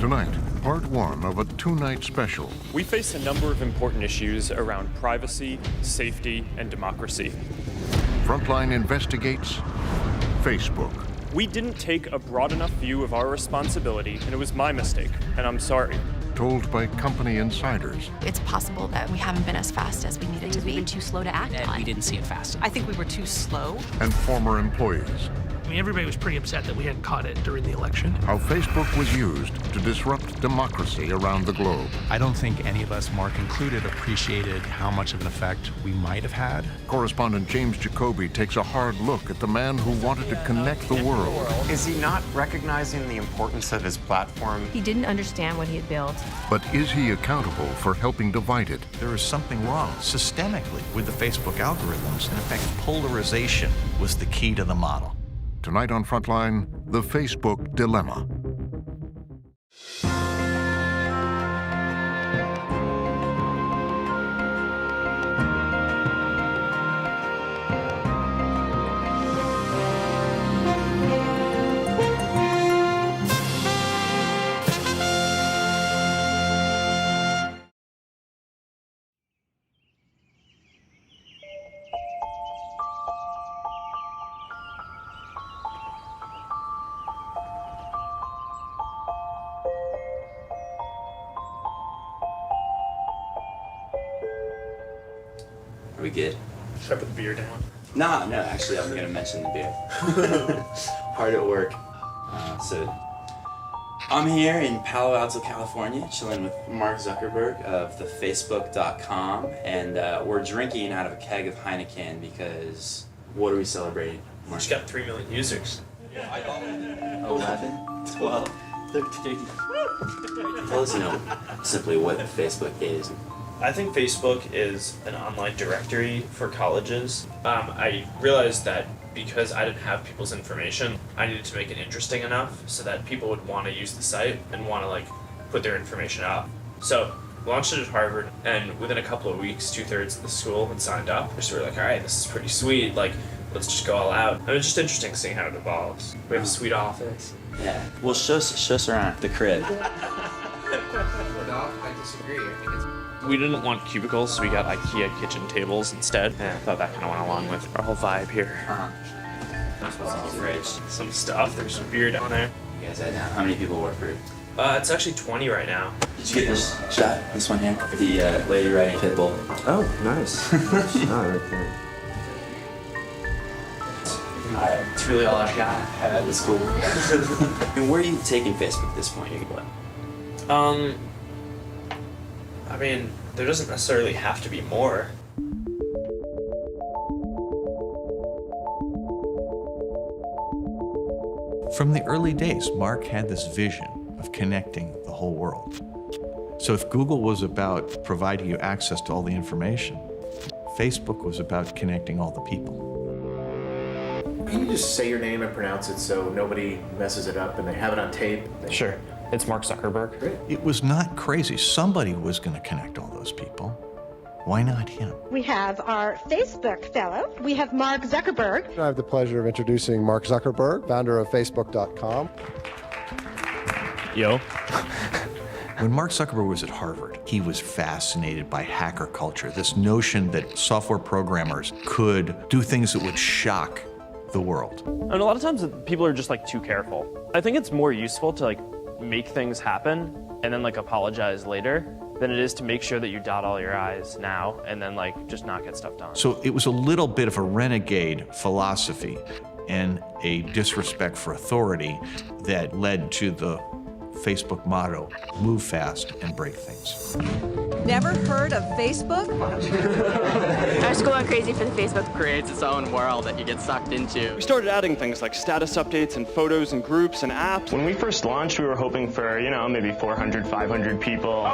Tonight, part one of a two-night special. We face a number of important issues around privacy, safety, and democracy. Frontline investigates Facebook. We didn't take a broad enough view of our responsibility, and it was my mistake, and I'm sorry. Told by company insiders. It's possible that we haven't been as fast as we needed to be. We've been too slow to act on. We didn't see it fast. I think we were too slow. And former employees. I mean, everybody was pretty upset that we hadn't caught it during the election. How Facebook was used to disrupt democracy around the globe. I don't think any of us, Mark included, appreciated how much of an effect we might have had. Correspondent James Jacoby takes a hard look at the man who wanted to connect the world. Is he not recognizing the importance of his platform? He didn't understand what he had built. But is he accountable for helping divide it? There is something wrong systemically with the Facebook algorithms. In effect, polarization was the key to the model. Tonight on Frontline, the Facebook dilemma. Are we good? Should I put the beer down? No, actually I'm gonna mention the beer. Hard at work. So I'm here in Palo Alto, California, chilling with Mark Zuckerberg of the Facebook.com, and we're drinking out of a keg of Heineken because what are we celebrating? We just got 3 million users. 11, 12, 13. Tell us, simply what Facebook is. I think Facebook is an online directory for colleges. I realized that because I didn't have people's information, I needed to make it interesting enough so that people would want to use the site and want to put their information up. So launched it at Harvard, and within a couple of weeks, 2/3 of the school had signed up. So we're like, all right, this is pretty sweet. Let's just go all out. And it's just interesting seeing how it evolves. We have a sweet office. Yeah. Well, show us around the crib. I disagree. I think it's... We didn't want cubicles, so we got IKEA kitchen tables instead. And I thought that kind of went along with our whole vibe here. That's what's in the fridge. Some stuff. There's some beer down there. You guys had now. How many people work for you? It's actually 20 right now. Did you get this shot? This one here? The lady riding pit bull. Oh, nice. Shot right there. Alright, it's really all I've got. That's cool. And where are you taking Facebook at this point? I mean, there doesn't necessarily have to be more. From the early days, Mark had this vision of connecting the whole world. So if Google was about providing you access to all the information, Facebook was about connecting all the people. Can you just say your name and pronounce it so nobody messes it up and they have it on tape? Sure. It's Mark Zuckerberg. Great. It was not crazy. Somebody was going to connect all those people. Why not him? We have our Facebook fellow. We have Mark Zuckerberg. I have the pleasure of introducing Mark Zuckerberg, founder of Facebook.com. Yo. When Mark Zuckerberg was at Harvard, he was fascinated by hacker culture, this notion that software programmers could do things that would shock the world. And a lot of times people are just too careful. I think it's more useful to make things happen and then apologize later than it is to make sure that you dot all your I's now and then just not get stuff done. So it was a little bit of a renegade philosophy and a disrespect for authority that led to the Facebook motto, move fast and break things. Never heard of Facebook? Our school went crazy for the Facebook. Creates its own world that you get sucked into. We started adding things like status updates and photos and groups and apps. When we first launched, we were hoping for, maybe 400, 500 people.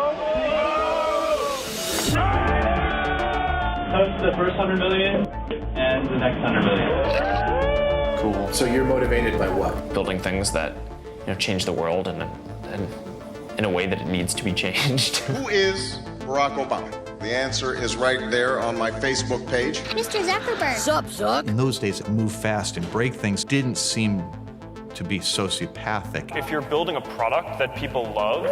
Toast the first 100 million and the next 100 million. Cool. So you're motivated by what? Building things that change the world and in a way that it needs to be changed. Who is Barack Obama? The answer is right there on my Facebook page. Mr. Zuckerberg. Sup? In those days, move fast and break things didn't seem to be sociopathic. If you're building a product that people love,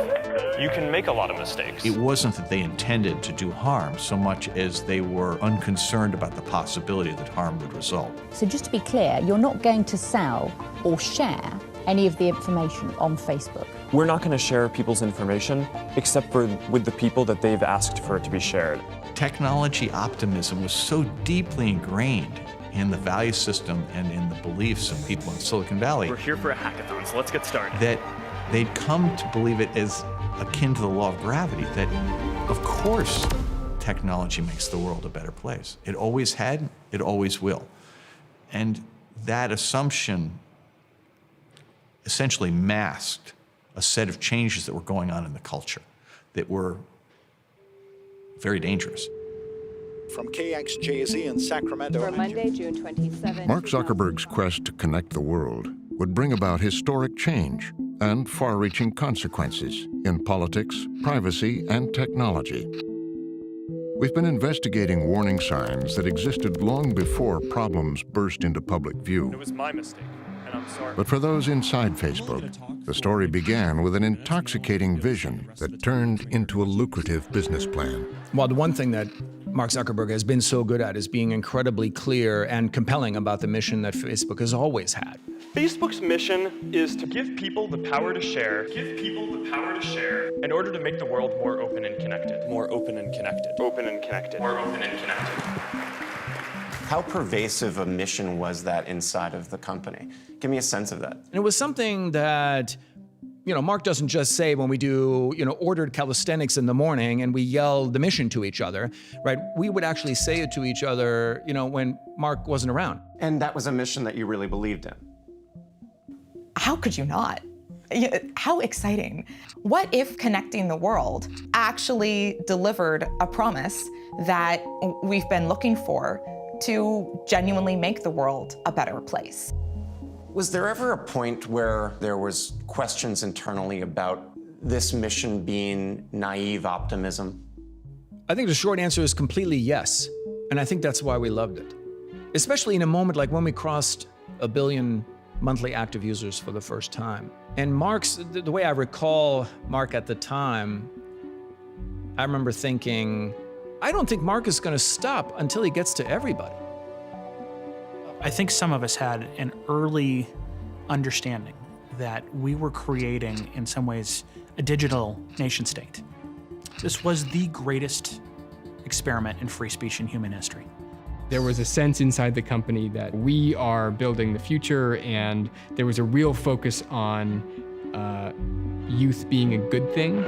you can make a lot of mistakes. It wasn't that they intended to do harm so much as they were unconcerned about the possibility that harm would result. So just to be clear, you're not going to sell or share any of the information on Facebook. We're not going to share people's information except for with the people that they've asked for it to be shared. Technology optimism was so deeply ingrained in the value system and in the beliefs of people in Silicon Valley. We're here for a hackathon, so let's get started. That they'd come to believe it as akin to the law of gravity, that of course technology makes the world a better place. It always had, it always will. And that assumption essentially masked a set of changes that were going on in the culture that were very dangerous. From KXJZ in Sacramento. For Monday, June 27th. Mark Zuckerberg's quest to connect the world would bring about historic change and far-reaching consequences in politics, privacy, and technology. We've been investigating warning signs that existed long before problems burst into public view. It was my mistake, and I'm sorry. But for those inside Facebook, the story began with an intoxicating vision that turned into a lucrative business plan. Well, the one thing that Mark Zuckerberg has been so good at is being incredibly clear and compelling about the mission that Facebook has always had. Facebook's mission is to give people the power to share. Give people the power to share in order to make the world more open and connected. More open and connected. Open and connected. More open and connected. How pervasive a mission was that inside of the company? Give me a sense of that. And it was something that, Mark doesn't just say when we do, ordered calisthenics in the morning and we yell the mission to each other, right? We would actually say it to each other, when Mark wasn't around. And that was a mission that you really believed in? How could you not? How exciting. What if connecting the world actually delivered a promise that we've been looking for to genuinely make the world a better place? Was there ever a point where there was questions internally about this mission being naive optimism? I think the short answer is completely yes. And I think that's why we loved it. Especially in a moment like when we crossed 1 billion monthly active users for the first time. And Mark's, the way I recall Mark at the time, I remember thinking, I don't think Mark is going to stop until he gets to everybody. I think some of us had an early understanding that we were creating, in some ways, a digital nation state. This was the greatest experiment in free speech in human history. There was a sense inside the company that we are building the future, and there was a real focus on youth being a good thing.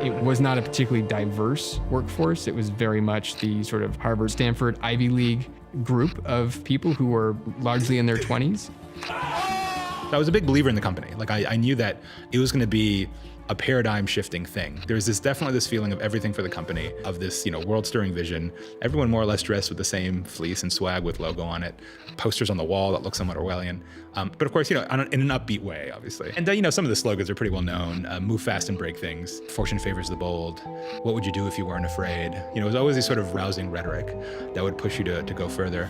It was not a particularly diverse workforce. It was very much the sort of Harvard, Stanford, Ivy League group of people who were largely in their 20s. I was a big believer in the company. Like I knew that it was going to be a paradigm shifting thing. There's definitely this feeling of everything for the company, of this, world stirring vision. Everyone more or less dressed with the same fleece and swag with logo on it, posters on the wall that look somewhat Orwellian. But of course, in an upbeat way, obviously. And some of the slogans are pretty well known. Move fast and break things. Fortune favors the bold. What would you do if you weren't afraid? It was always this sort of rousing rhetoric that would push you to go further.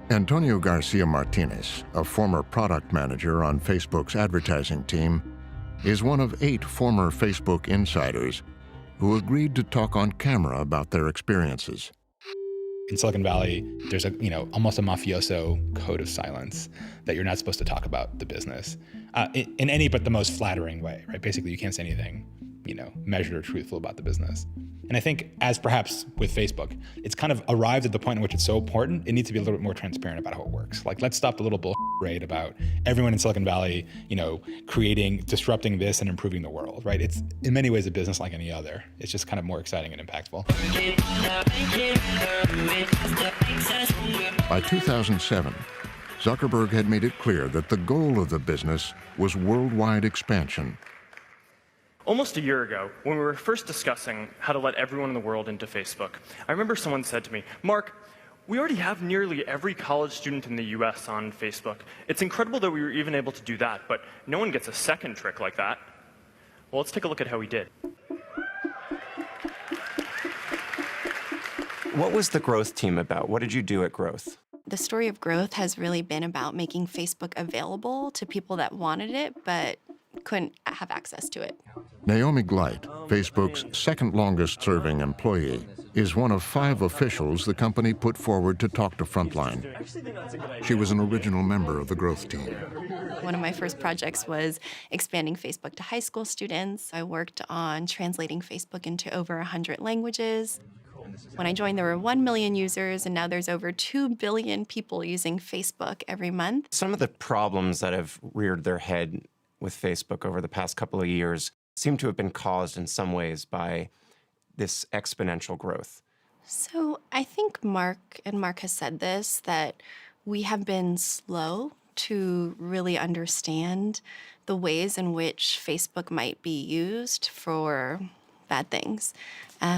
Antonio Garcia Martinez, a former product manager on Facebook's advertising team, is one of 8 former Facebook insiders who agreed to talk on camera about their experiences. In Silicon Valley, there's almost a mafioso code of silence that you're not supposed to talk about the business in any but the most flattering way, right? Basically, you can't say anything, measured or truthful about the business. And I think, as perhaps with Facebook, it's kind of arrived at the point in which it's so important, it needs to be a little bit more transparent about how it works. Like, let's stop the little bullshit rate about everyone in Silicon Valley, disrupting this and improving the world, right? It's in many ways a business like any other. It's just kind of more exciting and impactful. By 2007, Zuckerberg had made it clear that the goal of the business was worldwide expansion. Almost a year ago, when we were first discussing how to let everyone in the world into Facebook, I remember someone said to me, "Mark, we already have nearly every college student in the US on Facebook. It's incredible that we were even able to do that, but no one gets a second trick like that." Well, let's take a look at how he did. What was the growth team about? What did you do at Growth? The story of growth has really been about making Facebook available to people that wanted it but couldn't have access to it. Naomi Gleit, Facebook's second longest serving employee, is one of 5 officials the company put forward to talk to Frontline. She was an original member of the growth team. One of my first projects was expanding Facebook to high school students. I worked on translating Facebook into over 100 languages. When I joined, there were 1 million users, and now there's over 2 billion people using Facebook every month. Some of the problems that have reared their head with Facebook over the past couple of years seem to have been caused in some ways by this exponential growth. So I think Mark has said this, that we have been slow to really understand the ways in which Facebook might be used for bad things.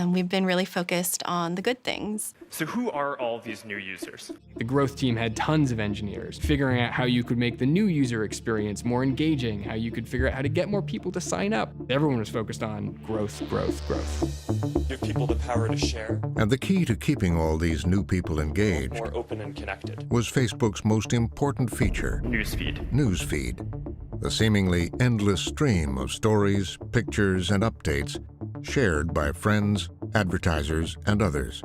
We've been really focused on the good things. So who are all these new users? The growth team had tons of engineers figuring out how you could make the new user experience more engaging, how you could figure out how to get more people to sign up. Everyone was focused on growth, growth, growth. Give people the power to share. And the key to keeping all these new people engaged More open and connected. was Facebook's most important feature, Newsfeed. Newsfeed, the seemingly endless stream of stories, pictures, and updates shared by friends, advertisers, and others.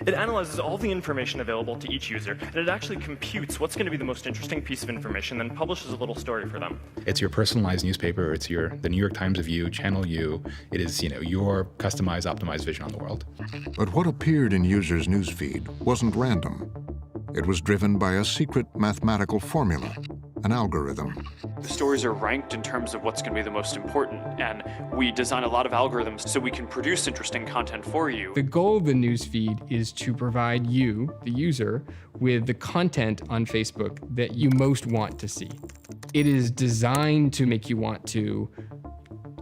It analyzes all the information available to each user, and it actually computes what's going to be the most interesting piece of information, then publishes a little story for them. It's your personalized newspaper. It's the New York Times of you, Channel U. It is, your customized, optimized vision on the world. But what appeared in users' newsfeed wasn't random. It was driven by a secret mathematical formula, an algorithm. The stories are ranked in terms of what's going to be the most important, and we design a lot of algorithms so we can produce interesting content for you. The goal of the newsfeed is to provide you, the user, with the content on Facebook that you most want to see. It is designed to make you want to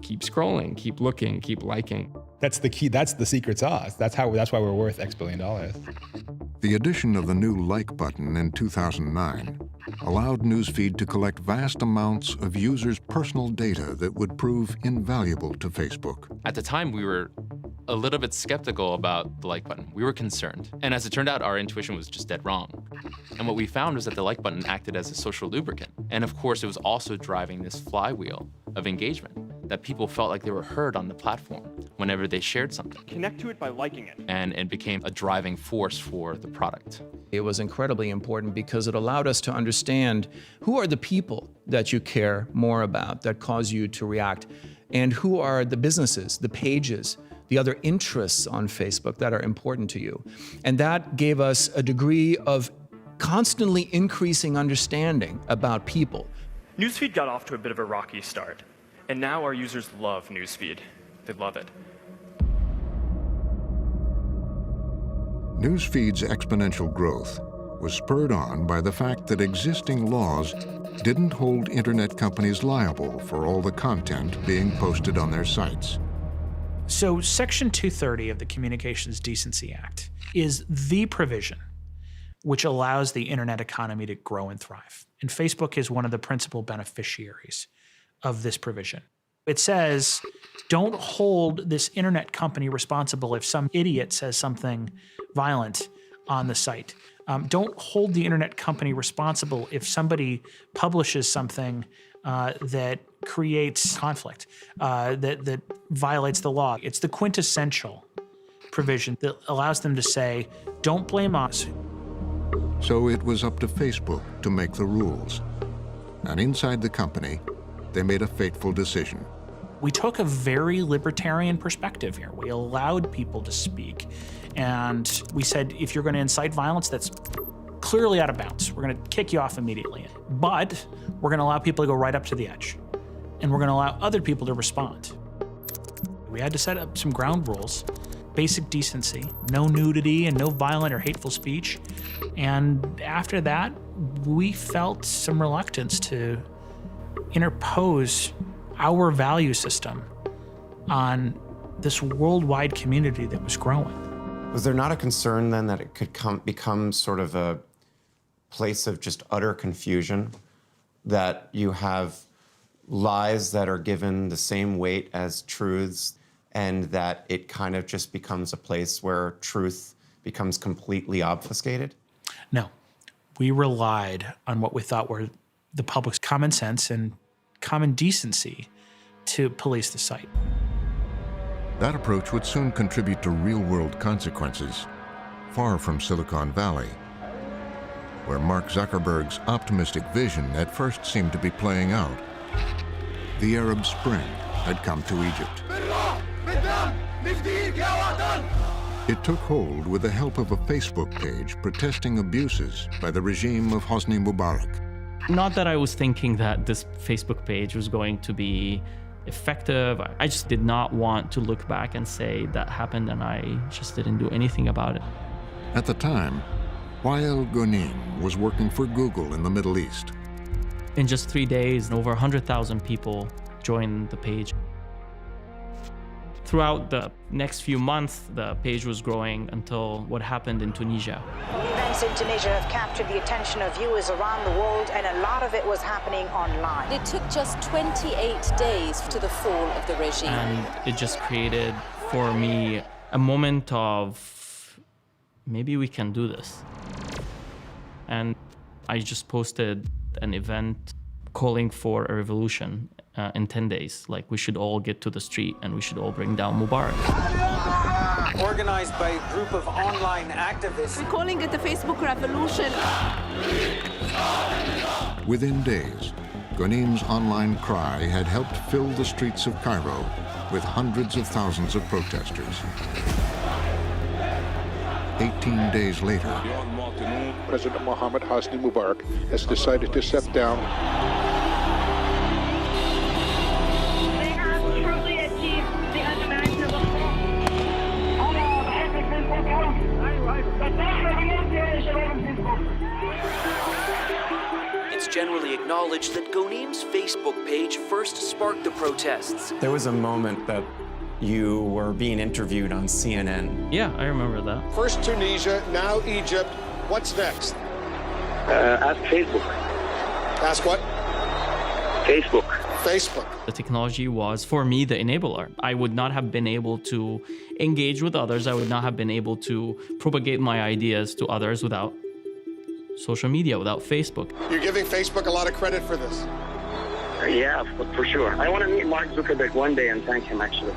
keep scrolling, keep looking, keep liking. That's the key. That's the secret sauce. That's why we're worth X billion dollars. The addition of the new like button in 2009 allowed Newsfeed to collect vast amounts of users' personal data that would prove invaluable to Facebook. At the time, we were a little bit skeptical about the like button. We were concerned. And as it turned out, our intuition was just dead wrong. And what we found was that the like button acted as a social lubricant. And of course, it was also driving this flywheel of engagement, that people felt like they were heard on the platform whenever they shared something. Connect to it by liking it. And it became a driving force for the product. It was incredibly important because it allowed us to understand who are the people that you care more about, that cause you to react, and who are the businesses, the pages, the other interests on Facebook that are important to you. And that gave us a degree of constantly increasing understanding about people. Newsfeed got off to a bit of a rocky start, and now our users love Newsfeed. They love it. Newsfeed's exponential growth was spurred on by the fact that existing laws didn't hold internet companies liable for all the content being posted on their sites. So Section 230 of the Communications Decency Act is the provision which allows the internet economy to grow and thrive. And Facebook is one of the principal beneficiaries of this provision. It says, don't hold this internet company responsible if some idiot says something violent on the site. Don't hold the internet company responsible if somebody publishes something that creates conflict, that violates the law. It's the quintessential provision that allows them to say, don't blame us. So it was up to Facebook to make the rules. And inside the company, they made a fateful decision. We took a very libertarian perspective here. We allowed people to speak. And we said, if you're going to incite violence, that's clearly out of bounds. We're going to kick you off immediately. But we're going to allow people to go right up to the edge. And we're going to allow other people to respond. We had to set up some ground rules, basic decency, no nudity and no violent or hateful speech. And after that, we felt some reluctance to interpose our value system on this worldwide community that was growing. Was there not a concern then that it could become sort of a place of just utter confusion, that you have lies that are given the same weight as truths, and that it kind of just becomes a place where truth becomes completely obfuscated? No. We relied on what we thought were the public's common sense and common decency to police the site. That approach would soon contribute to real-world consequences, far from Silicon Valley, where Mark Zuckerberg's optimistic vision at first seemed to be playing out. The Arab Spring had come to Egypt. It took hold with the help of a Facebook page protesting abuses by the regime of Hosni Mubarak. Not that I was thinking that this Facebook page was going to be effective. I just did not want to look back and say that happened and I just didn't do anything about it. At the time, Wael Ghonim was working for Google in the Middle East. In just 3 days, over 100,000 people joined the page. Throughout the next few months, the page was growing until what happened in Tunisia. Events in Tunisia have captured the attention of viewers around the world, and a lot of it was happening online. It took just 28 days to the fall of the regime. And it just created, for me, a moment of, maybe we can do this. And I just posted an event calling for a revolution in 10 days. Like, we should all get to the street and we should all bring down Mubarak. Organized by a group of online activists. We're calling it the Facebook revolution. Within days, Ghanim's online cry had helped fill the streets of Cairo with hundreds of thousands of protesters. 18 days later, President Mohammed Hosni Mubarak has decided to step down. They have truly achieved the unimaginable. It's generally acknowledged that Ghanim's Facebook page first sparked the protests. There was a moment that you were being interviewed on CNN. Yeah, I remember that. First Tunisia, now Egypt. What's next? Ask Facebook. Ask what? Facebook. Facebook. The technology was, for me, the enabler. I would not have been able to engage with others. I would not have been able to propagate my ideas to others without social media, without Facebook. You're giving Facebook a lot of credit for this. Yeah, for sure. I want to meet Mark Zuckerberg one day and thank him, actually.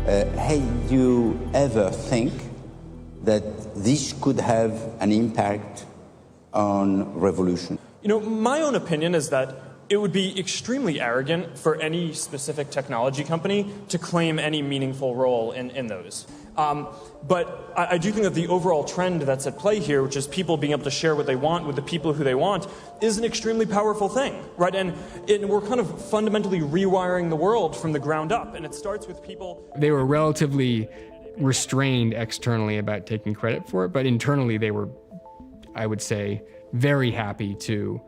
Had you ever think that this could have an impact on revolution? You know, my own opinion is that it would be extremely arrogant for any specific technology company to claim any meaningful role in those. But I do think that the overall trend that's at play here, which is people being able to share what they want with the people who they want, is an extremely powerful thing, right? And we're kind of fundamentally rewiring the world from the ground up, and it starts with people. They were relatively restrained externally about taking credit for it, but internally they were, I would say, very happy to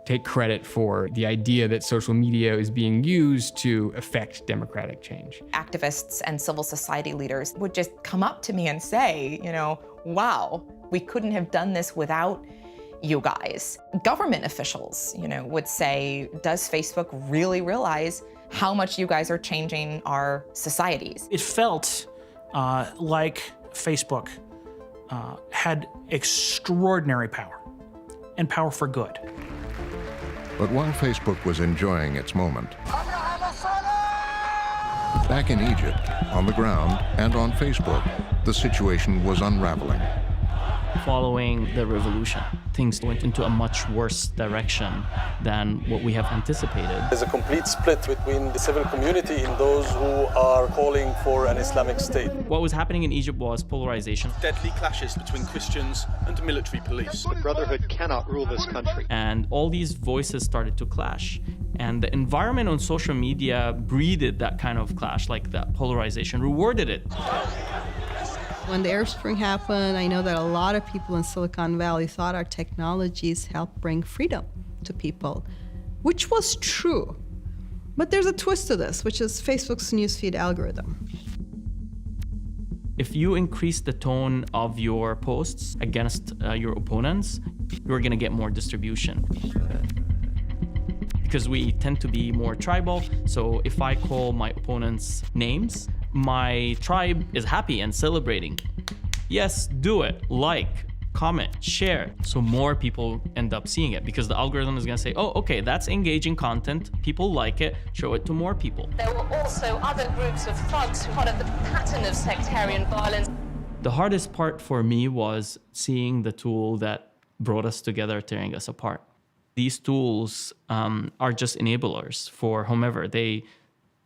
take credit for the idea that social media is being used to affect democratic change. Activists and civil society leaders would just come up to me and say, you know, wow, we couldn't have done this without you guys. Government officials, you know, would say, does Facebook really realize how much you guys are changing our societies? It felt like Facebook had extraordinary power, and power for good. But while Facebook was enjoying its moment, back in Egypt, on the ground and on Facebook, the situation was unraveling. Following the revolution, things went into a much worse direction than what we have anticipated. There's a complete split between the civil community and those who are calling for an Islamic state. What was happening in Egypt was polarization. Deadly clashes between Christians and military police. The Brotherhood cannot rule this country. And all these voices started to clash. And the environment on social media breeded that kind of clash, like that polarization, rewarded it. When the Arab Spring happened, I know that a lot of people in Silicon Valley thought our technologies helped bring freedom to people, which was true. But there's a twist to this, which is Facebook's newsfeed algorithm. If you increase the tone of your posts against your opponents, you're going to get more distribution. Because we tend to be more tribal, so if I call my opponents names, my tribe is happy and celebrating. Yes, do it, like, comment, share, so more people end up seeing it because the algorithm is going to say, oh, okay, that's engaging content, people like it, show it to more people. There were also other groups of thugs who followed the pattern of sectarian violence. The hardest part for me was seeing the tool that brought us together, tearing us apart. These tools are just enablers for whomever. They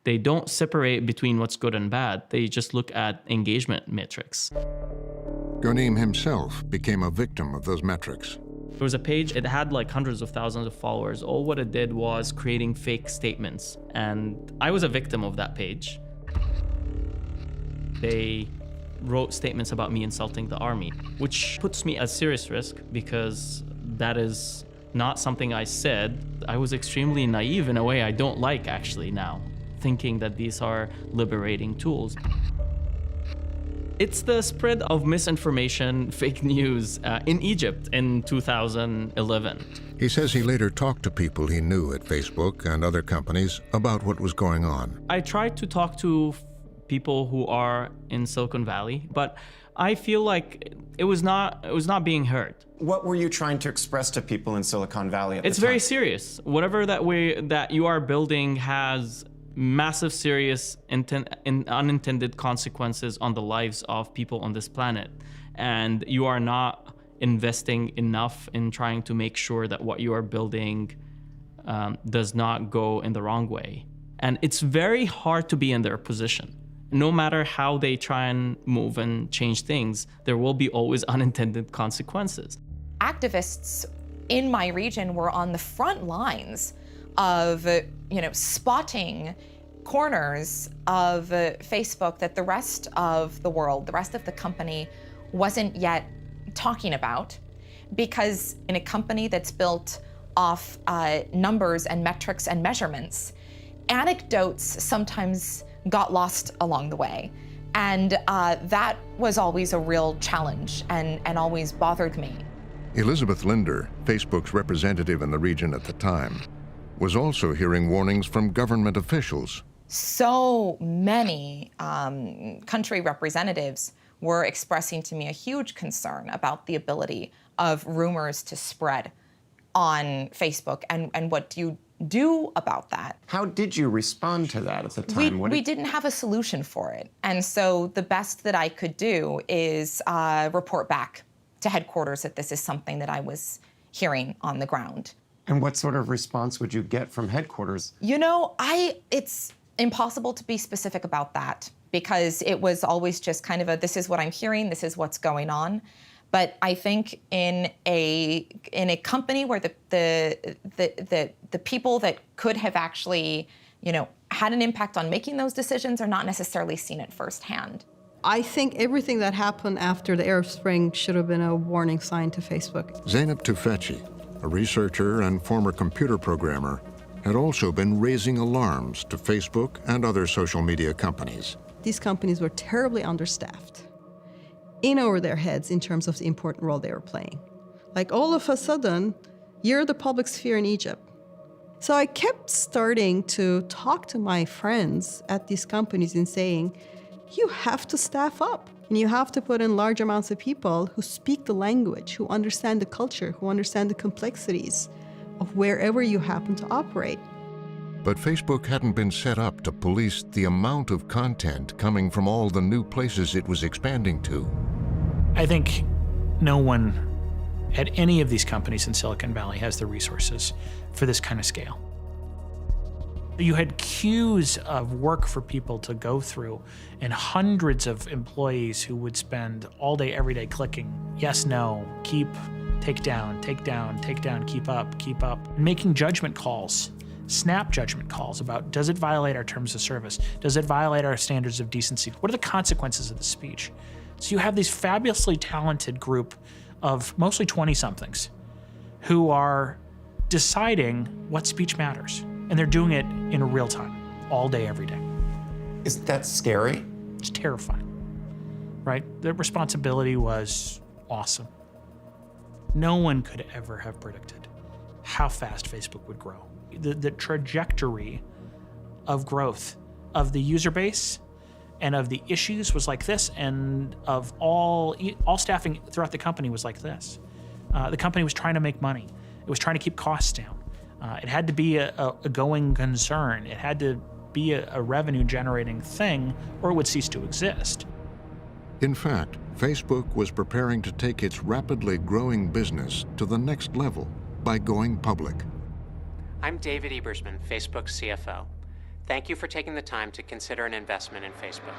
don't separate between what's good and bad. They just look at engagement metrics. Ghonim himself became a victim of those metrics. There was a page, it had like hundreds of thousands of followers. All what it did was creating fake statements. And I was a victim of that page. They wrote statements about me insulting the army, which puts me at serious risk because that is not something I said. I was extremely naive in a way I don't like actually now, thinking that these are liberating tools. It's the spread of misinformation, fake news in Egypt in 2011. He says he later talked to people he knew at Facebook and other companies about what was going on. I tried to talk to people who are in Silicon Valley, but I feel like it was not being heard. What were you trying to express to people in Silicon Valley at the time? It's very serious. Whatever that you are building has massive, serious, unintended consequences on the lives of people on this planet. And you are not investing enough in trying to make sure that what you are building does not go in the wrong way. And it's very hard to be in their position. No matter how they try and move and change things, there will be always unintended consequences. Activists in my region were on the front lines of, spotting corners of Facebook that the rest of the world, the rest of the company wasn't yet talking about. Because in a company that's built off numbers and metrics and measurements, anecdotes sometimes got lost along the way. And that was always a real challenge and always bothered me. Elizabeth Linder, Facebook's representative in the region at the time, was also hearing warnings from government officials. So many country representatives were expressing to me a huge concern about the ability of rumors to spread on Facebook and what do you do about that. How did you respond to that at the time? We didn't have a solution for it. And so the best that I could do is report back to headquarters that this is something that I was hearing on the ground. And what sort of response would you get from headquarters? It's impossible to be specific about that because it was always just kind of this is what I'm hearing, this is what's going on. But I think in a company where the people that could have actually, had an impact on making those decisions are not necessarily seen it firsthand. I think everything that happened after the Arab Spring should have been a warning sign to Facebook. Zeynep Tufekci, a researcher and former computer programmer, had also been raising alarms to Facebook and other social media companies. These companies were terribly understaffed, in over their heads in terms of the important role they were playing. Like all of a sudden, you're the public sphere in Egypt. So I kept starting to talk to my friends at these companies and saying, you have to staff up and you have to put in large amounts of people who speak the language, who understand the culture, who understand the complexities of wherever you happen to operate. But Facebook hadn't been set up to police the amount of content coming from all the new places it was expanding to. I think no one at any of these companies in Silicon Valley has the resources for this kind of scale. You had queues of work for people to go through and hundreds of employees who would spend all day, every day clicking yes, no, keep, take down, keep up, making judgment calls, snap judgment calls about does it violate our terms of service? Does it violate our standards of decency? What are the consequences of the speech? So you have these fabulously talented group of mostly 20-somethings who are deciding what speech matters. And they're doing it in real time, all day, every day. Is that scary? It's terrifying. right? The responsibility was awesome. No one could ever have predicted how fast Facebook would grow. The trajectory of growth of the user base and of the issues was like this, and of all staffing throughout the company was like this. The company was trying to make money. It was trying to keep costs down. It had to be a going concern. It had to be a revenue-generating thing, or it would cease to exist. In fact, Facebook was preparing to take its rapidly growing business to the next level by going public. I'm David Ebersman, Facebook's CFO. Thank you for taking the time to consider an investment in Facebook.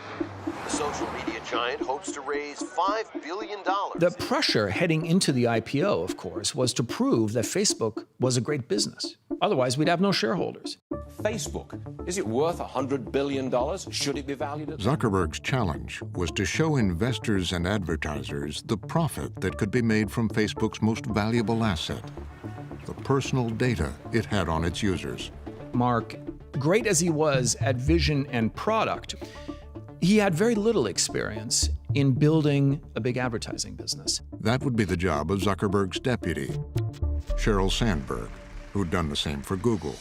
The social media giant hopes to raise $5 billion. The pressure heading into the IPO, of course, was to prove that Facebook was a great business. Otherwise, we'd have no shareholders. Facebook, is it worth $100 billion? Should it be valued at... Zuckerberg's challenge was to show investors and advertisers the profit that could be made from Facebook's most valuable asset, the personal data it had on its users. Mark, great as he was at vision and product, he had very little experience in building a big advertising business. That would be the job of Zuckerberg's deputy, Sheryl Sandberg, who'd done the same for Google.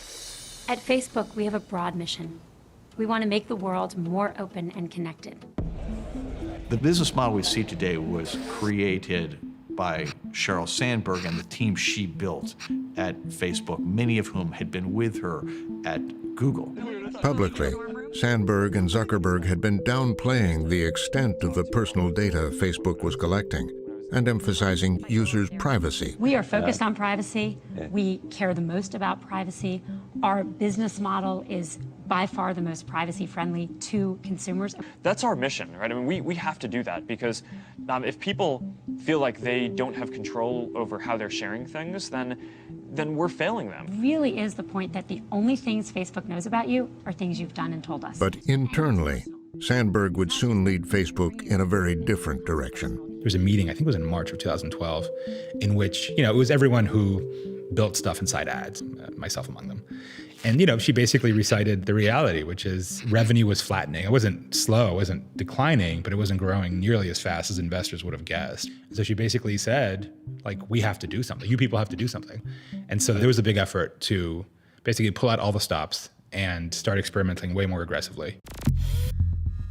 At Facebook, we have a broad mission. We want to make the world more open and connected. The business model we see today was created by Sheryl Sandberg and the team she built at Facebook, many of whom had been with her at Google. Publicly, Sandberg and Zuckerberg had been downplaying the extent of the personal data Facebook was collecting and emphasizing users' privacy. We are focused on privacy. We care the most about privacy. Our business model is by far the most privacy-friendly to consumers. That's our mission, right? I mean, we have to do that because if people feel like they don't have control over how they're sharing things, then we're failing them. It really is the point that the only things Facebook knows about you are things you've done and told us. But internally, Sandberg would soon lead Facebook in a very different direction. There was a meeting, I think it was in March of 2012, in which, it was everyone who built stuff inside ads, myself among them. And, she basically recited the reality, which is revenue was flattening. It wasn't slow, it wasn't declining, but it wasn't growing nearly as fast as investors would have guessed. So she basically said, we have to do something. You people have to do something. And so there was a big effort to basically pull out all the stops and start experimenting way more aggressively.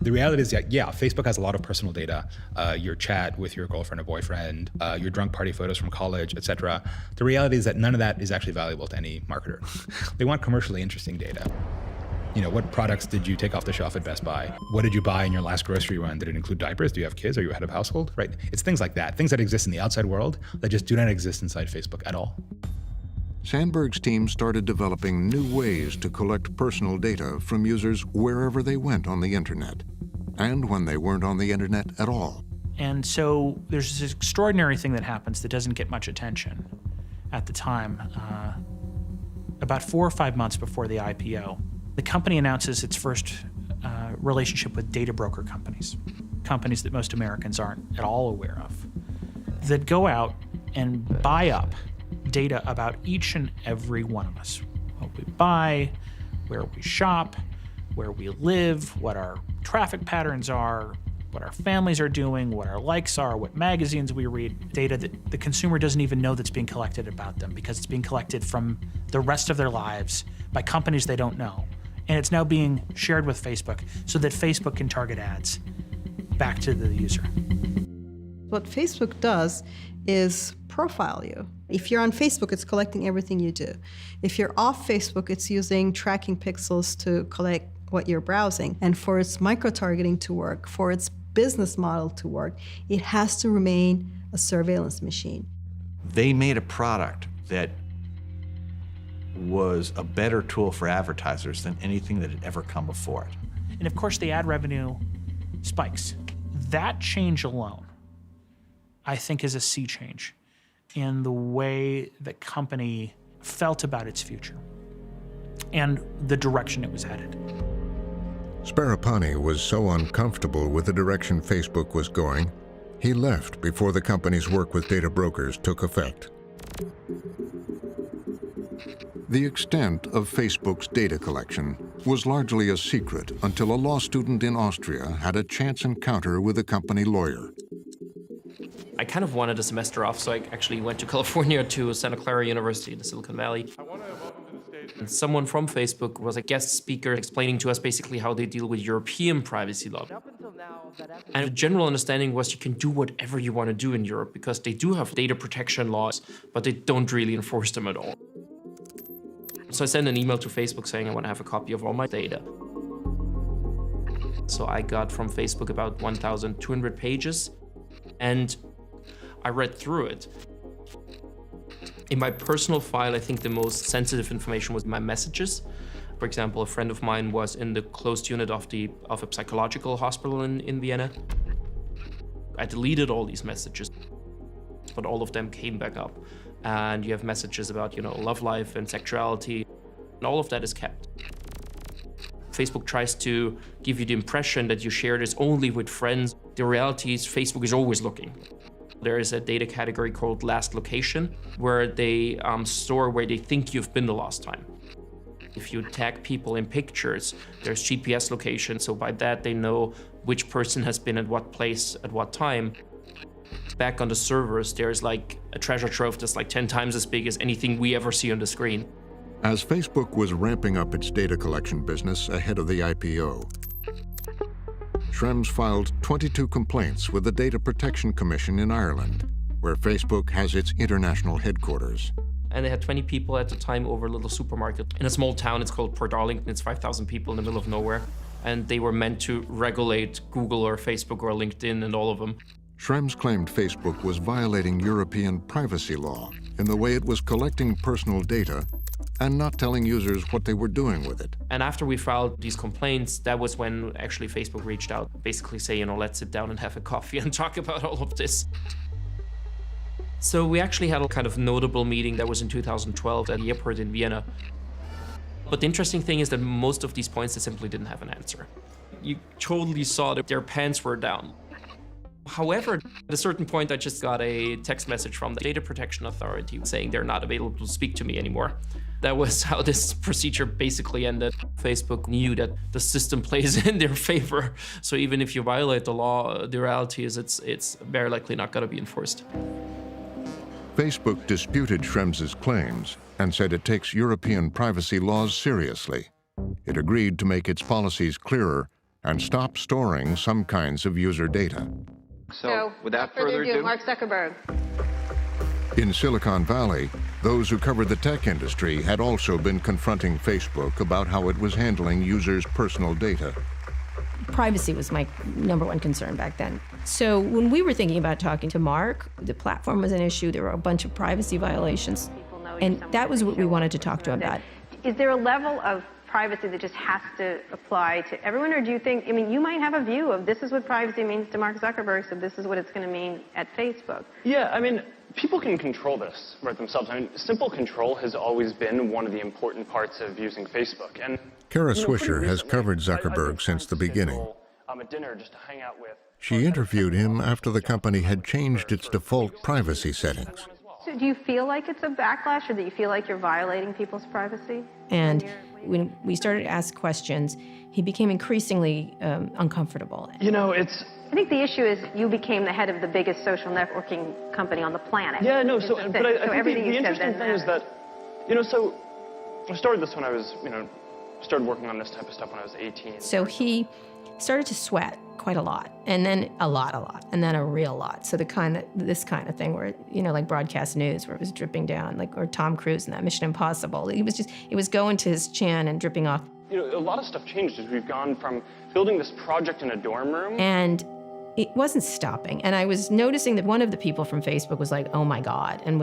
The reality is that, Facebook has a lot of personal data, your chat with your girlfriend or boyfriend, your drunk party photos from college, etc. The reality is that none of that is actually valuable to any marketer. They want commercially interesting data. What products did you take off the shelf at Best Buy? What did you buy in your last grocery run? Did it include diapers? Do you have kids? Are you a head of household? Right? It's things like that, things that exist in the outside world that just do not exist inside Facebook at all. Sandberg's team started developing new ways to collect personal data from users wherever they went on the internet, and when they weren't on the internet at all. And so there's this extraordinary thing that happens that doesn't get much attention at the time. About 4 or 5 months before the IPO, the company announces its first relationship with data broker companies that most Americans aren't at all aware of, that go out and buy up data about each and every one of us. What we buy, where we shop, where we live, what our traffic patterns are, what our families are doing, what our likes are, what magazines we read, data that the consumer doesn't even know that's being collected about them because it's being collected from the rest of their lives by companies they don't know. And it's now being shared with Facebook so that Facebook can target ads back to the user. What Facebook does is profile you. If you're on Facebook, it's collecting everything you do. If you're off Facebook, it's using tracking pixels to collect what you're browsing. And for its micro-targeting to work, for its business model to work, it has to remain a surveillance machine. They made a product that was a better tool for advertisers than anything that had ever come before it. And of course, the ad revenue spikes. That change alone, I think, is a sea change in the way the company felt about its future and the direction it was headed. Sparapani was so uncomfortable with the direction Facebook was going, he left before the company's work with data brokers took effect. The extent of Facebook's data collection was largely a secret until a law student in Austria had a chance encounter with a company lawyer. I kind of wanted a semester off, so I actually went to California to Santa Clara University in the Silicon Valley. And someone from Facebook was a guest speaker explaining to us basically how they deal with European privacy law. And the general understanding was you can do whatever you want to do in Europe because they do have data protection laws, but they don't really enforce them at all. So I sent an email to Facebook saying I want to have a copy of all my data. So I got from Facebook about 1,200 pages, and I read through it. In my personal file, I think the most sensitive information was my messages. For example, a friend of mine was in the closed unit of a psychological hospital in Vienna. I deleted all these messages, but all of them came back up. And you have messages about, love life and sexuality, and all of that is kept. Facebook tries to give you the impression that you share this only with friends. The reality is Facebook is always looking. There is a data category called last location, where they store where they think you've been the last time. If you tag people in pictures, there's GPS location, so by that they know which person has been at what place at what time. Back on the servers, there's like a treasure trove that's like 10 times as big as anything we ever see on the screen. As Facebook was ramping up its data collection business ahead of the IPO, Schrems filed 22 complaints with the Data Protection Commission in Ireland, where Facebook has its international headquarters. And they had 20 people at the time over a little supermarket in a small town. It's called Portarlington. It's 5,000 people in the middle of nowhere. And they were meant to regulate Google or Facebook or LinkedIn and all of them. Schrems claimed Facebook was violating European privacy law in the way it was collecting personal data and not telling users what they were doing with it. And after we filed these complaints, that was when actually Facebook reached out, basically say, let's sit down and have a coffee and talk about all of this. So we actually had a kind of notable meeting that was in 2012 at the airport in Vienna. But the interesting thing is that most of these points, they simply didn't have an answer. You totally saw that their pants were down. However, at a certain point, I just got a text message from the Data Protection Authority saying they're not available to speak to me anymore. That was how this procedure basically ended. Facebook knew that the system plays in their favor. So even if you violate the law, the reality is it's very likely not going to be enforced. Facebook disputed Schrems' claims and said it takes European privacy laws seriously. It agreed to make its policies clearer and stop storing some kinds of user data. So without further ado, Mark Zuckerberg. In Silicon Valley, those who covered the tech industry had also been confronting Facebook about how it was handling users' personal data. Privacy was my #1 concern back then. So when we were thinking about talking to Mark, the platform was an issue. There were a bunch of privacy violations. And that was what we wanted to talk to him about. Is there a level of privacy that just has to apply to everyone, or do you think, you might have a view of this is what privacy means to Mark Zuckerberg, so this is what it's going to mean at Facebook? Yeah, people can control this right themselves. Simple control has always been one of the important parts of using Facebook. And Kara Swisher has covered Zuckerberg since the beginning. At dinner just to hang out with. She interviewed him after the company had changed its default privacy settings. So do you feel like it's a backlash, or that you feel like you're violating people's privacy? And when we started to ask questions, he became increasingly uncomfortable. I think the issue is you became the head of the biggest social networking company on the planet. Yeah, no, so I think everything the you said interesting then thing is that, so I started this when I was, started working on this type of stuff when I was 18. So he started to sweat quite a lot, and then a lot, and then a real lot. So this kind of thing where, like broadcast news where it was dripping down, or Tom Cruise in that Mission Impossible. It was going to his chin and dripping off. A lot of stuff changed as we've gone from building this project in a dorm room. And it wasn't stopping. And I was noticing that one of the people from Facebook was like, oh my God, and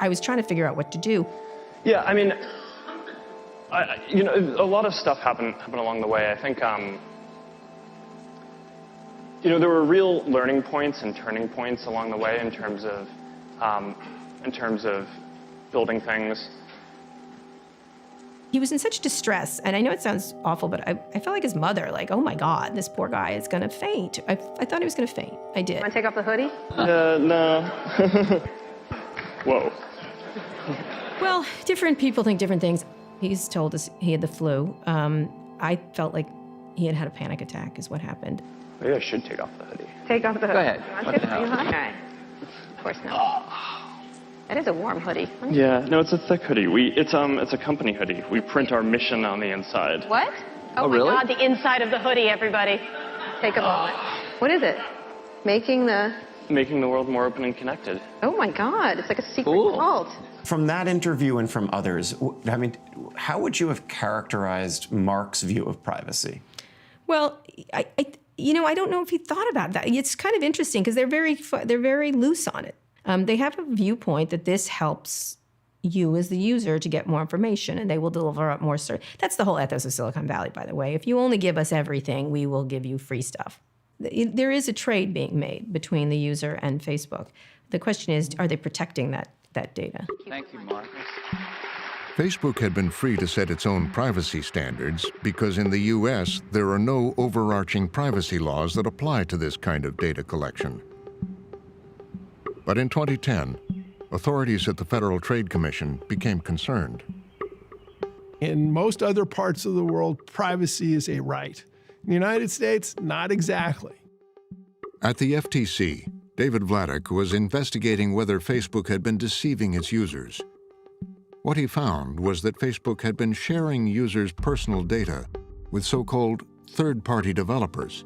I was trying to figure out what to do. Yeah, a lot of stuff happened along the way. I think, there were real learning points and turning points along the way in terms of building things. He was in such distress, and I know it sounds awful, but I felt like his mother, oh my God, this poor guy is gonna faint. I thought he was gonna faint. I did. Want to take off the hoodie? No. Whoa. Well, different people think different things. He's told us he had the flu. I felt like he had a panic attack is what happened. Maybe I should take off the hoodie. Take off the hoodie. Go ahead. You want What to? the hell? Are you hot? All right. Of course not. That is a warm hoodie. Yeah, no, it's a thick hoodie. It's a company hoodie. We print our mission on the inside. What? Oh, my really? God, the inside of the hoodie, everybody. Take a moment. What is it? Making the world more open and connected. Oh my God, it's like a secret cult. From that interview and from others, I mean, how would you have characterized Mark's view of privacy? Well, I don't know if he thought about that. It's kind of interesting because they're very loose on it. They have a viewpoint that this helps you as the user to get more information, and they will deliver up more service. That's the whole ethos of Silicon Valley, by the way. If you only give us everything, we will give you free stuff. There is a trade being made between the user and Facebook. The question is, are they protecting that data? Thank you, Mark. Facebook had been free to set its own privacy standards because in the US, there are no overarching privacy laws that apply to this kind of data collection. But in 2010, authorities at the Federal Trade Commission became concerned. In most other parts of the world, privacy is a right. In the United States, not exactly. At the FTC, David Vladeck was investigating whether Facebook had been deceiving its users. What he found was that Facebook had been sharing users' personal data with so-called third-party developers,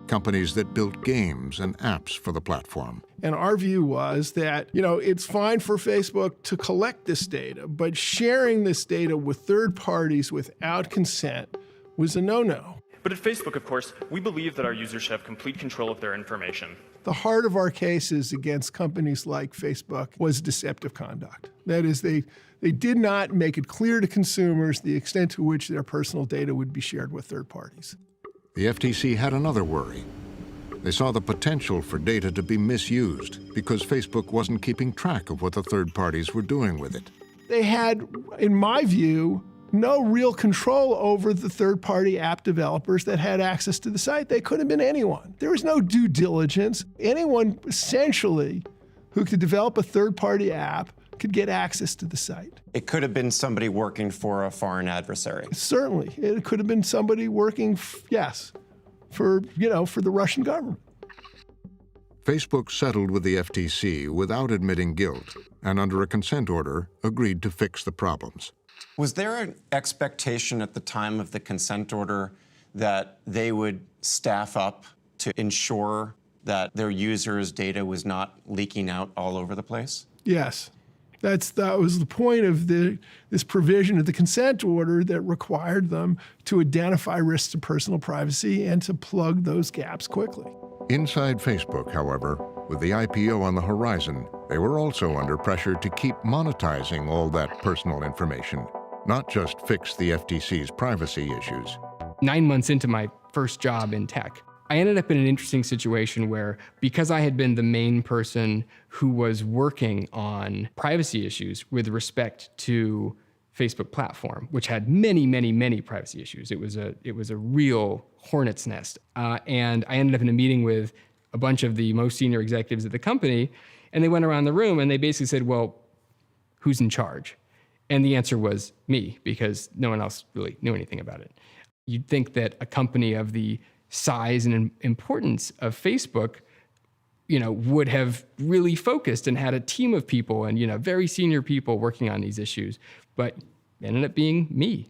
companies that built games and apps for the platform. And our view was that, it's fine for Facebook to collect this data, but sharing this data with third parties without consent was a no-no. But at Facebook, of course, we believe that our users should have complete control of their information. The heart of our cases against companies like Facebook was deceptive conduct. That is, they did not make it clear to consumers the extent to which their personal data would be shared with third parties. The FTC had another worry. They saw the potential for data to be misused because Facebook wasn't keeping track of what the third parties were doing with it. They had, in my view, no real control over the third-party app developers that had access to the site. They could have been anyone. There was no due diligence. Anyone, essentially, who could develop a third-party app could get access to the site. It could have been somebody working for a foreign adversary. Certainly. It could have been somebody working, for the Russian government. Facebook settled with the FTC without admitting guilt and under a consent order agreed to fix the problems. Was there an expectation at the time of the consent order that they would staff up to ensure that their users' data was not leaking out all over the place? Yes. That was the point of this provision of the consent order that required them to identify risks to personal privacy and to plug those gaps quickly. Inside Facebook, however, with the IPO on the horizon, they were also under pressure to keep monetizing all that personal information, not just fix the FTC's privacy issues. 9 months into my first job in tech, I ended up in an interesting situation where, because I had been the main person who was working on privacy issues with respect to Facebook platform, which had many, many, many privacy issues. It was a real hornet's nest. And I ended up in a meeting with a bunch of the most senior executives at the company, and they went around the room and they basically said, well, who's in charge? And the answer was me, because no one else really knew anything about it. You'd think that a company of the size and importance of Facebook, would have really focused and had a team of people and, very senior people working on these issues, but it ended up being me.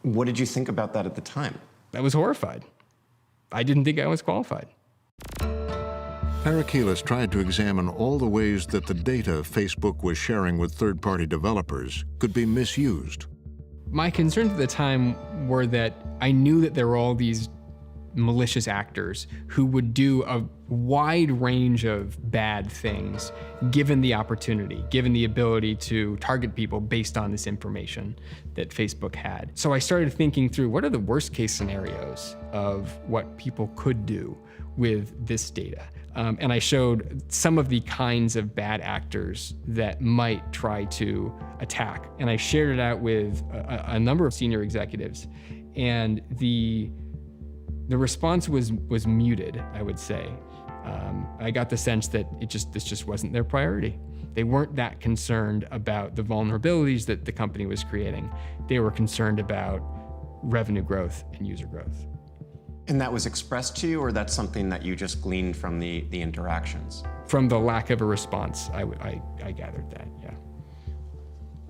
What did you think about that at the time? I was horrified. I didn't think I was qualified. Parakilas tried to examine all the ways that the data Facebook was sharing with third-party developers could be misused. My concerns at the time were that I knew that there were all these malicious actors who would do a wide range of bad things given the opportunity, given the ability to target people based on this information that Facebook had. So I started thinking through what are the worst case scenarios of what people could do with this data. And I showed some of the kinds of bad actors that might try to attack. And I shared it out with a number of senior executives. And the response was muted, I would say. I got the sense that this just wasn't their priority. They weren't that concerned about the vulnerabilities that the company was creating. They were concerned about revenue growth and user growth. And that was expressed to you, or that's something that you just gleaned from the interactions? From the lack of a response, I gathered that, yeah.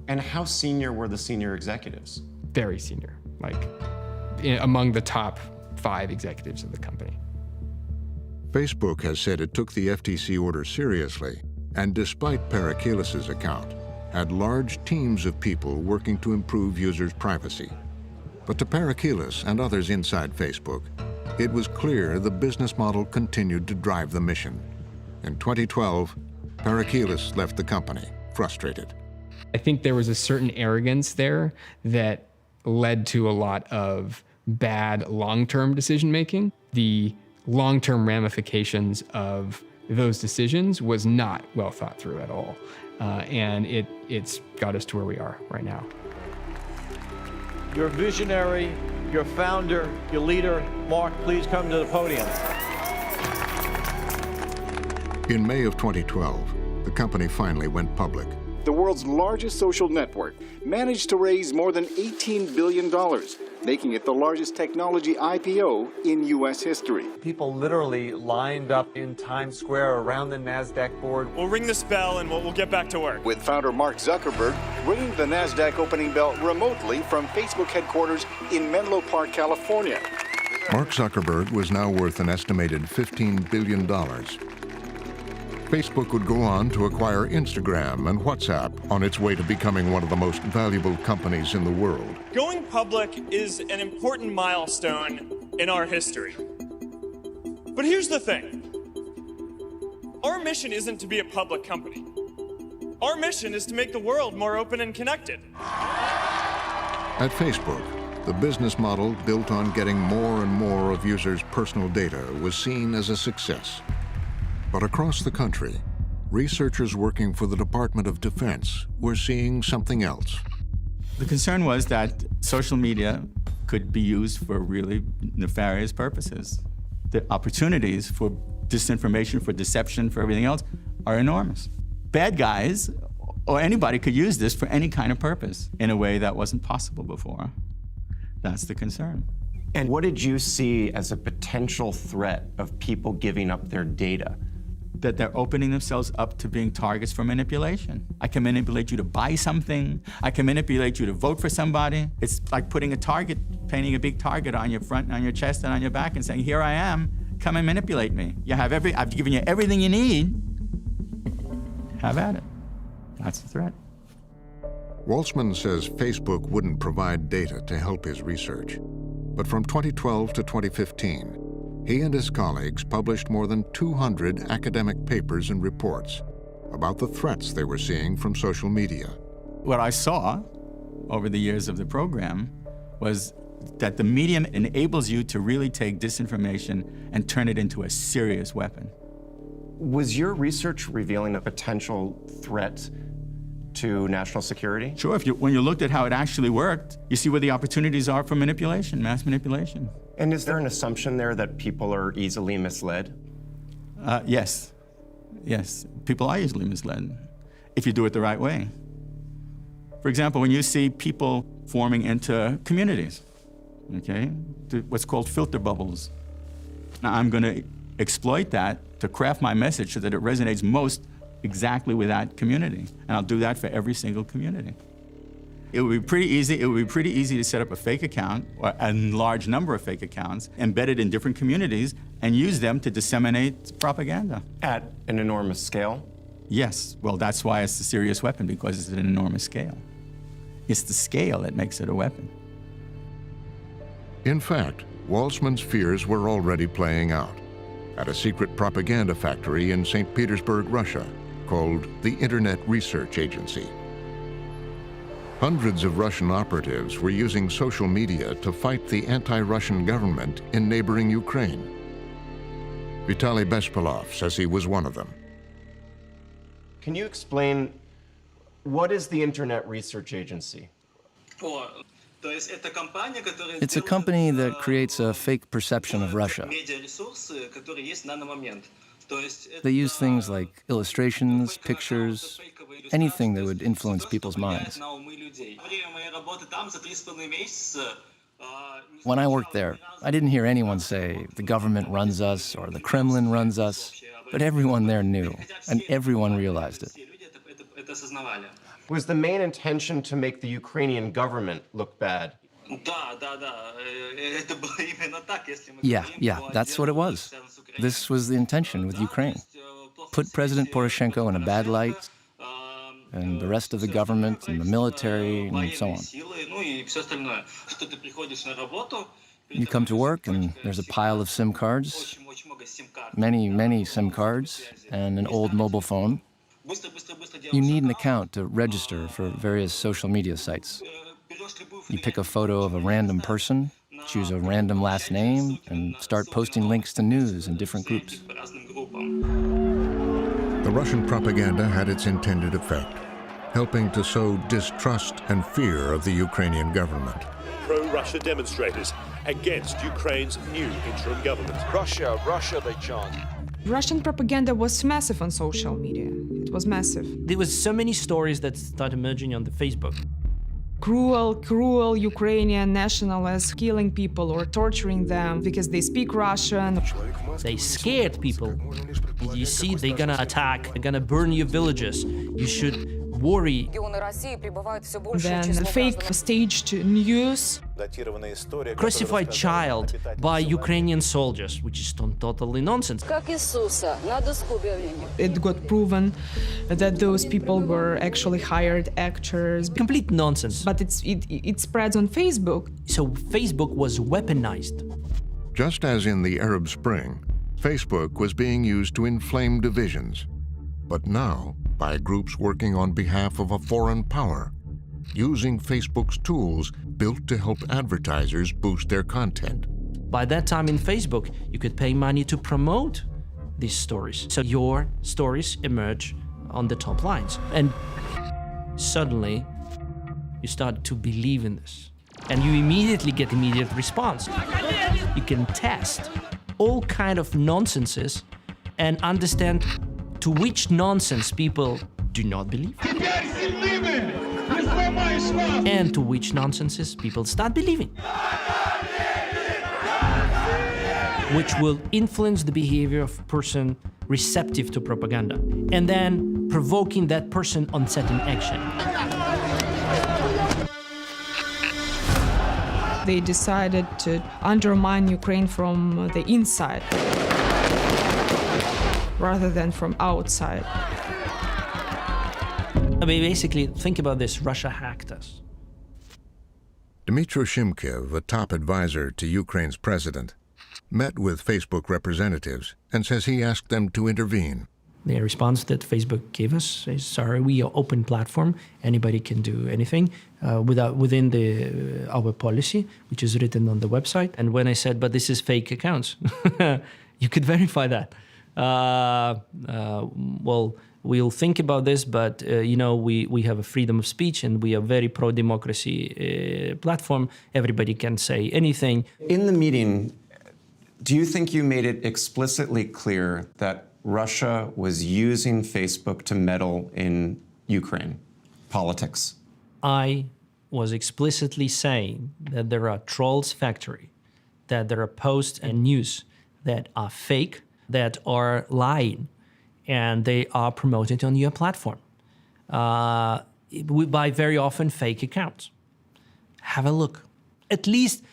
And how senior were the senior executives? Very senior, like among the top 5 executives of the company. Facebook has said it took the FTC order seriously, and despite Parakilis's account, had large teams of people working to improve users' privacy. But to Parakilis and others inside Facebook, it was clear the business model continued to drive the mission. In 2012, Parakilis left the company, frustrated. I think there was a certain arrogance there that led to a lot of bad long-term decision-making. The long-term ramifications of those decisions was not well thought through at all. And it's got us to where we are right now. Your visionary, your founder, your leader, Mark, please come to the podium. In May of 2012, the company finally went public. The world's largest social network managed to raise more than $18 billion, making it the largest technology IPO in U.S. history. People literally lined up in Times Square around the NASDAQ board. We'll ring this bell and we'll get back to work. With founder Mark Zuckerberg ringing the NASDAQ opening bell remotely from Facebook headquarters in Menlo Park, California. Mark Zuckerberg was now worth an estimated $15 billion. Facebook would go on to acquire Instagram and WhatsApp on its way to becoming one of the most valuable companies in the world. Going public is an important milestone in our history. But here's the thing. Our mission isn't to be a public company. Our mission is to make the world more open and connected. At Facebook, the business model built on getting more and more of users' personal data was seen as a success. But across the country, researchers working for the Department of Defense were seeing something else. The concern was that social media could be used for really nefarious purposes. The opportunities for disinformation, for deception, for everything else are enormous. Bad guys or anybody could use this for any kind of purpose in a way that wasn't possible before. That's the concern. And what did you see as a potential threat of people giving up their data? That they're opening themselves up to being targets for manipulation. I can manipulate you to buy something. I can manipulate you to vote for somebody. It's like putting a target, painting a big target on your front, on your chest, and on your back and saying, here I am, come and manipulate me. I've given you everything you need. Have at it. That's the threat. Waltzman says Facebook wouldn't provide data to help his research. But from 2012 to 2015, he and his colleagues published more than 200 academic papers and reports about the threats they were seeing from social media. What I saw over the years of the program was that the medium enables you to really take disinformation and turn it into a serious weapon. Was your research revealing a potential threat to national security? Sure, when you looked at how it actually worked, you see where the opportunities are for manipulation, mass manipulation. And is there an assumption there that people are easily misled? Yes. Yes, people are easily misled if you do it the right way. For example, when you see people forming into communities, okay, what's called filter bubbles. Now, I'm going to exploit that to craft my message so that it resonates most exactly with that community. And I'll do that for every single community. It would be pretty easy. It would be pretty easy to set up a fake account, or a large number of fake accounts, embedded in different communities, and use them to disseminate propaganda. At an enormous scale? Yes. Well, that's why it's a serious weapon, because it's at an enormous scale. It's the scale that makes it a weapon. In fact, Waltzman's fears were already playing out at a secret propaganda factory in St. Petersburg, Russia, called the Internet Research Agency. Hundreds of Russian operatives were using social media to fight the anti-Russian government in neighboring Ukraine. Vitaly Bespalov says he was one of them. Can you explain, what is the Internet Research Agency? It's a company that creates a fake perception of Russia. They use things like illustrations, pictures, anything that would influence people's minds. When I worked there, I didn't hear anyone say the government runs us or the Kremlin runs us, but everyone there knew, and everyone realized it. Was the main intention to make the Ukrainian government look bad? Yeah, that's what it was. This was the intention with Ukraine. Put President Poroshenko in a bad light, and the rest of the government and the military and so on. You come to work and there's a pile of SIM cards, many SIM cards, and an old mobile phone. You need an account to register for various social media sites. You pick a photo of a random person, choose a random last name, and start posting links to news in different groups. The Russian propaganda had its intended effect, helping to sow distrust and fear of the Ukrainian government. Pro-Russia demonstrators against Ukraine's new interim government. Russia, they chant. Russian propaganda was massive on social media. It was massive. There was so many stories that started emerging on the Facebook. Cruel Ukrainian nationalists killing people or torturing them because they speak Russian. They scared people. You see, they're gonna attack, they're gonna burn your villages. You should worry. Then fake staged news. Crucified child by Ukrainian soldiers, which is totally nonsense. It got proven that those people were actually hired actors. Complete nonsense. But it spreads on Facebook. So Facebook was weaponized. Just as in the Arab Spring, Facebook was being used to inflame divisions. But now, by groups working on behalf of a foreign power, using Facebook's tools built to help advertisers boost their content. By that time in Facebook, you could pay money to promote these stories. So your stories emerge on the top lines. And suddenly, you start to believe in this. And you immediately get immediate response. You can test all kind of nonsenses and understand to which nonsense people do not believe. And to which nonsenses people start believing. Which will influence the behavior of a person receptive to propaganda. And then provoking that person on certain action. They decided to undermine Ukraine from the inside rather than from outside. I mean, basically, think about this. Russia hacked us. Dmytro Shymkiv, a top advisor to Ukraine's president, met with Facebook representatives and says he asked them to intervene. The response that Facebook gave us is, sorry, we are open platform. Anybody can do anything within our policy, which is written on the website. And when I said, but this is fake accounts, you could verify that. Well, we'll think about this, but we have a freedom of speech and we are very pro-democracy platform. Everybody can say anything. In the meeting, do you think you made it explicitly clear that Russia was using Facebook to meddle in Ukraine politics? I was explicitly saying that there are trolls factory, that there are posts and news that are fake, that are lying, and they are promoted on your platform by very often fake accounts. Have a look. At least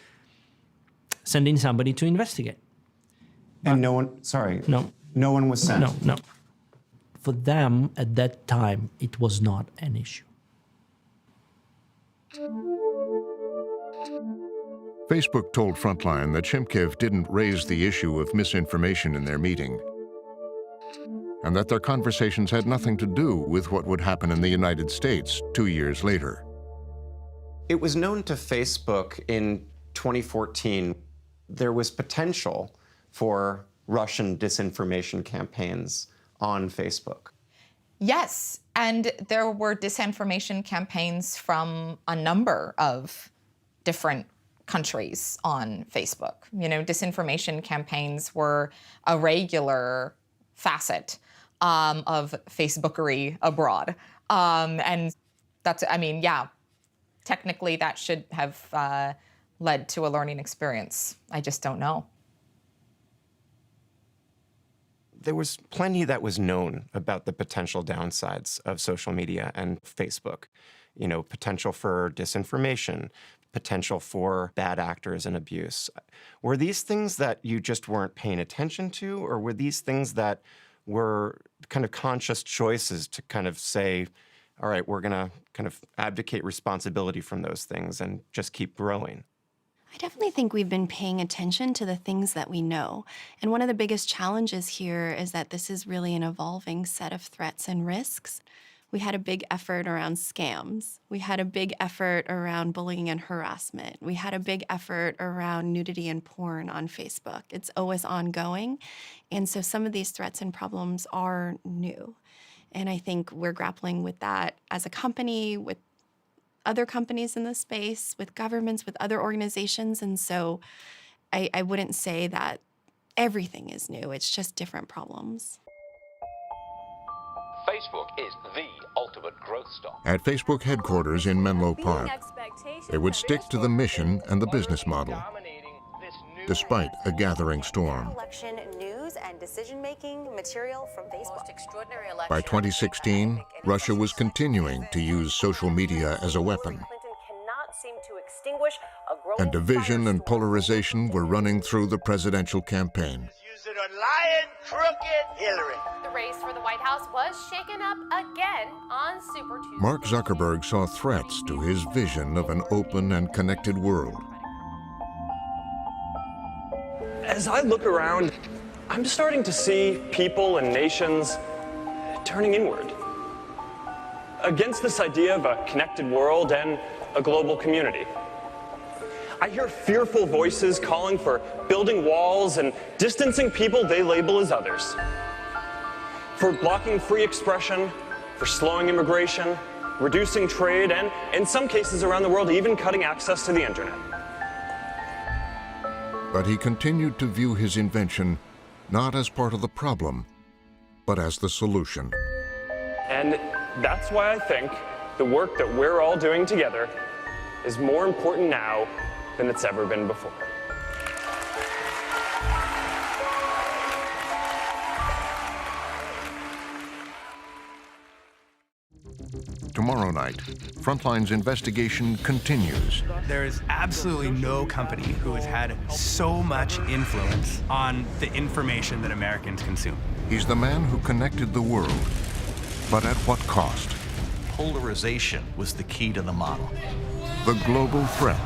sending somebody to investigate. And no one was sent? No. For them, at that time, it was not an issue. Facebook told Frontline that Shymkiv didn't raise the issue of misinformation in their meeting, and that their conversations had nothing to do with what would happen in the United States 2 years later. It was known to Facebook in 2014 there was potential for Russian disinformation campaigns on Facebook. Yes, and there were disinformation campaigns from a number of different countries on Facebook. Disinformation campaigns were a regular facet of Facebookery abroad. And that's, I mean, yeah, technically that should have led to a learning experience. I just don't know. There was plenty that was known about the potential downsides of social media and Facebook. You know, potential for disinformation, potential for bad actors and abuse. Were these things that you just weren't paying attention to, or were these things that were kind of conscious choices to kind of say, all right, we're going to kind of abdicate responsibility from those things and just keep growing? I definitely think we've been paying attention to the things that we know. And one of the biggest challenges here is that this is really an evolving set of threats and risks. We had a big effort around scams. We had a big effort around bullying and harassment. We had a big effort around nudity and porn on Facebook. It's always ongoing. And so some of these threats and problems are new. And I think we're grappling with that as a company, with other companies in the space, with governments, with other organizations. And so I wouldn't say that everything is new. It's just different problems. Facebook is the ultimate growth stock. At Facebook headquarters in Menlo Park, they would stick to the mission and the business model, despite a gathering storm. Election news and decision-making material from Facebook. By 2016, Russia was continuing to use social media as a weapon, and division and polarization were running through the presidential campaign. Lying, crooked Hillary. The race for the White House was shaken up again on Super Tuesday. Mark Zuckerberg saw threats to his vision of an open and connected world. As I look around, I'm starting to see people and nations turning inward against this idea of a connected world and a global community. I hear fearful voices calling for building walls and distancing people they label as others, for blocking free expression, for slowing immigration, reducing trade, and in some cases around the world, even cutting access to the internet. But he continued to view his invention not as part of the problem, but as the solution. And that's why I think the work that we're all doing together is more important now than it's ever been before. Tomorrow night, Frontline's investigation continues. There is absolutely no company who has had so much influence on the information that Americans consume. He's the man who connected the world, but at what cost? Polarization was the key to the model. The global threat.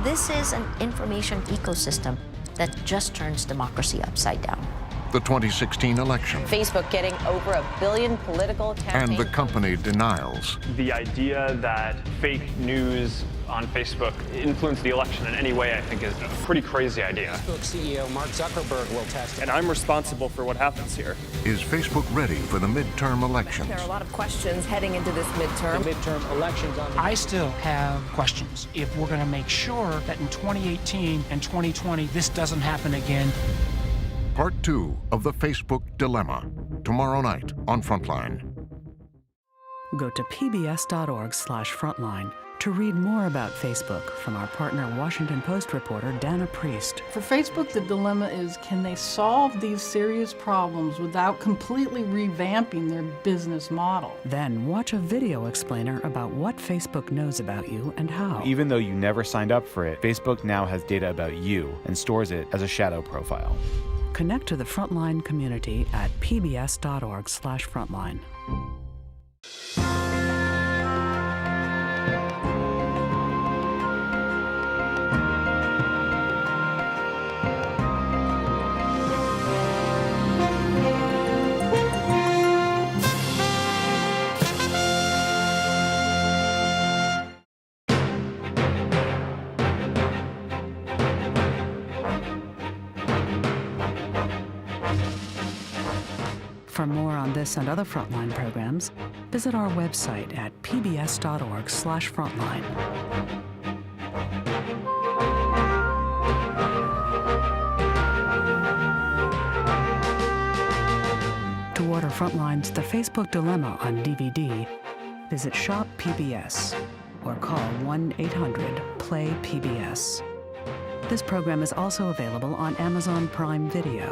This is an information ecosystem that just turns democracy upside down. The 2016 election. Facebook getting over 1 billion political campaigns. And the company denials. The idea that fake news on Facebook influenced the election in any way, I think, is a pretty crazy idea. Facebook CEO Mark Zuckerberg will testify. And I'm responsible for what happens here. Is Facebook ready for the midterm elections? There are a lot of questions heading into this midterm. The midterm elections on the... I still have questions. If we're going to make sure that in 2018 and 2020, this doesn't happen again. Part 2 of The Facebook Dilemma, tomorrow night on Frontline. Go to pbs.org/frontline to read more about Facebook from our partner Washington Post reporter Dana Priest. For Facebook, the dilemma is, can they solve these serious problems without completely revamping their business model? Then watch a video explainer about what Facebook knows about you and how. Even though you never signed up for it, Facebook now has data about you and stores it as a shadow profile. Connect to the Frontline community at pbs.org/frontline. For more on this and other Frontline programs, visit our website at pbs.org/frontline. Post-Reporter Frontline's The Facebook Dilemma on DVD, visit Shop PBS or call 1-800-PLAY-PBS. This program is also available on Amazon Prime Video.